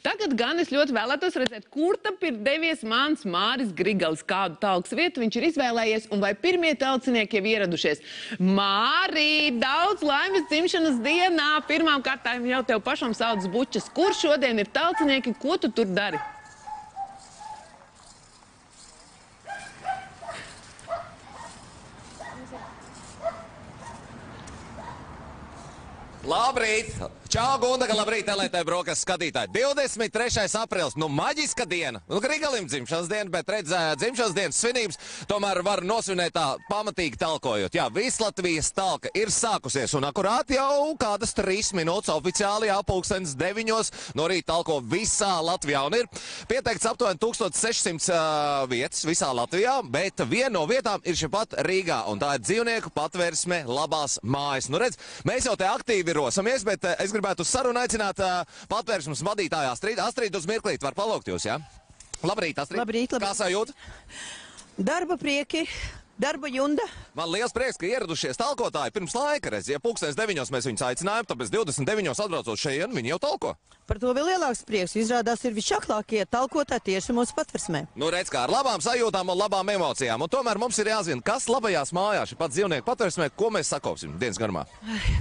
Tagad gan es ļoti vēlētos redzēt, kur tad ir devies mans Māris Grigalis, kādu talkas vietu viņš ir izvēlējies un vai pirmie talcinieki jau ieradušies. Māri, daudz laimes dzimšanas dienā! Pirmām kārtām jau tev pašam sauc bučas. Kur šodien ir talcinieki, ko tu tur dari? Labrīt! Čau, Gundaga, labrīt, LNT brokas skatītāji. 23. aprīlis, nu maģiska diena. Nu, Grigalim dzimšanas diena, bet redz, dzimšanas dienas svinības tomēr var nosvinēt tā pamatīgi talkojot. Jā, viss Latvijas talka ir sākusies un akurāt jau kādas 3 minūtes oficiāli jau 9:00 no rīta talko visā Latvijā. Un ir pieteikts aptuveni 1600 vietas visā Latvijā, bet viena no vietām ir šepat Rīgā, un tā ir dzīvnieku patvērsme Labās mājas. Nu redz, mēs jau te aktīvi rosamies, bet es gribētu uz sarunu aicināt patvērsmes vadītāju Astrīdu. Astrīdu, uz mirklīt var palūgt jūs, jā? Labrīt, Astrīd. Labrīt, labrīt. Kā sajūta? Darba prieki, darba junda. Man liels prieks, ka ieradušies talkotāji pirms laika. Redz, ja 9:00 mēs viņus aicinājām, tāpēc 29:00 atbraucot šeit, viņi jau talko. Par to vēl lielāks prieks. Izrādās ir visšaklākie talkotāji tieši mūsu patversmē. Nu, redz, kā ar labām sajūtām un labām emocijām. Un tomēr mums ir jāzina, kas labajās mājās, šī pat dzīvnieku patversmē, ko mēs sakopsim dienas garumā.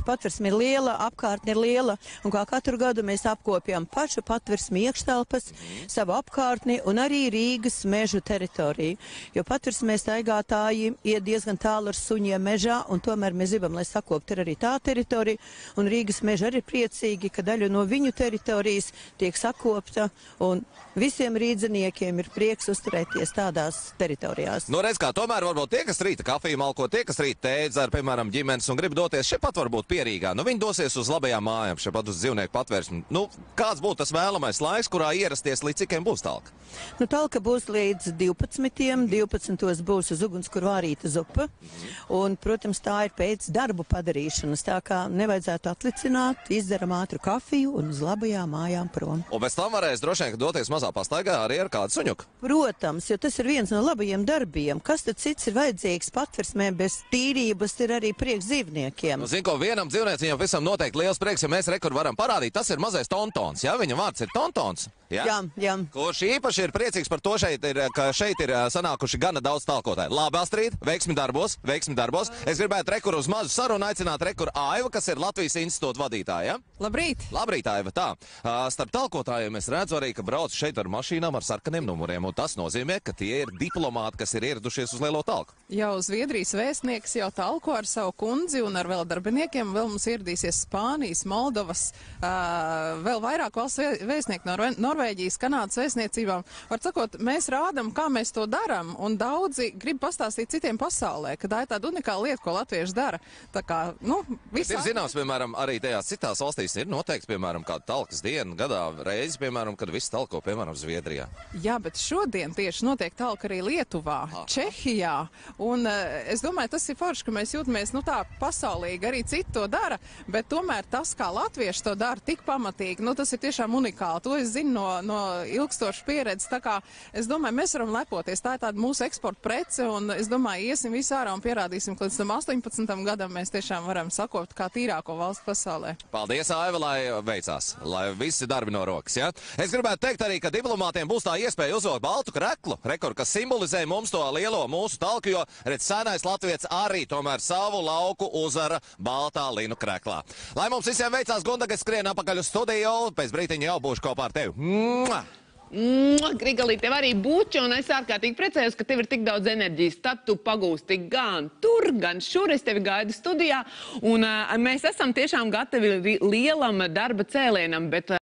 Patversme ir liela, apkārtne ir liela, un kā katru gadu mēs apkopjam pašu patversmi iekštelpas, savu apkārtni un arī Rīgas mežu teritoriju. Jo patversmē staigātāji iet diezgan tālu ar suņiem mežā, un tomēr mēs gribam, lai sakoptu arī tā teritorija, un Rīgas meži arī ir priecīgi, ka daļa no viņu teritorijas tiek sakopta, un visiem rīdzeniekiem ir prieks uzturēties tādās teritorijās. Nu, redz, kā tomēr varbūt tie, kas rīta kafiju malko, tie, kas rīta tēdz ar, piemēram, ģimenes un grib doties šepat varbūt Pierīgā. Nu, viņi dosies uz labajām mājām, šepat uz dzīvnieku patvērsmi. Nu, kāds būtu tas vēlamais laiks, kurā ierasties, līdz cikiem būs talka? Nu, talka būs līdz 12:00, 12:00 būs uz ugunskura vārīta zupa, un, protams, tā ir pēc darbu padarīšanas, tā kā nevajadzētu atlicināt, izdaram ātru kafiju un uz labajām mājām prom. Un pēc tam varēs droši vien, ka doties mazā pastaigā arī ar kādu suņuku. Protams, jo tas ir viens no labajiem darbiem. Kas tad cits ir vajadzīgs patversmē bez tīrības, ir arī prieks dzīvniekiem. Nu, zin, ko vienam dzīvnieciņam visam noteikti liels prieks, ja mēs rekur varam parādīt, tas ir mazais tontons, jā? Viņam vārds ir tontons. Jā. Kurš īpaši ir priecīgs par to, ka šeit ir sanākuši gana daudz talkotāju. Labi, Astrīd, veiksmi darbos. Es gribētu rekur uz mazu sarunu aicināt rekur Aivu, kas ir Latvijas institūta vadītāja, ja? Labrīt! Labrīt, Aiva, tā. Starp talkotājiem es redzu arī, ka brauc šeit ar mašīnām ar sarkaniem numuriem, un tas nozīmē, ka tie ir diplomāti, kas ir ieradušies uz lielo talku. Jau Zviedrijas vēstnieks jau talko ar savu kundzi un ar vēl darbiniekiem. Vēl mums ieradīsies Spānijas, Moldovas, vēl vairāk valsts vēstnieki no Norvēģijas, Kanādas vēstniecībām. Var sakot, mēs rādam, kā mēs to daram, un daudzi grib pastāstīt citiem pasaulē, ka tā ir tāda unikāla lieta, ko latvieši dara. Tā kā, nu, visā... Ir zināms, piemēram, arī tajās citās valstīs ir noteikts, piemēram, kāda talkas diena gadā reizi, piemēram, kad visi talko, piemēram, Zviedrijā. Jā, bet šodien tieši notiek talka arī Lietuvā, Čehijā, un es domāju, tas ir forši, ka mēs jūtamies, nu tā, pasaulīgi, arī citi to dara, bet tomēr tas, kā latvieši to dara tik pamatīgi, nu tas ir tiešām unikāli. To es zinu no ilgstošas pieredzes, tā kā es domāju, mēs varam lepoties. Tā ir tāda mūsu eksporta prece, un es domāju, iesim visi ārā un pierādīsim, ka līdz tam 18. gadam mēs tiešām varam sakopt kā tīrāko valstu pasaulē. Paldies, Aiva, lai veicās, lai visi darbi no rokas, ja? Es gribētu teikt arī, ka diplomātiem būs tā iespēja uzvilkt baltu kreklu, kas simbolizē mums to lielo mūsu talku, jo, redz, senais latvietis arī tomēr savu lauku uzvara baltā linu kreklā. Lai mums visiem veicās, Gundaga, skrien apakaļ uz studiju, pēc brītiņa jau būšu kopā ar tevi. Grigalī, tev arī buči, un es ārkārtīgi priecājos, ka tev ir tik daudz enerģijas. Tad tu pagūsti gan tur, gan šur. Es tevi gaidu studijā, un mēs esam tiešām gatavi lielam darba cēlienam, bet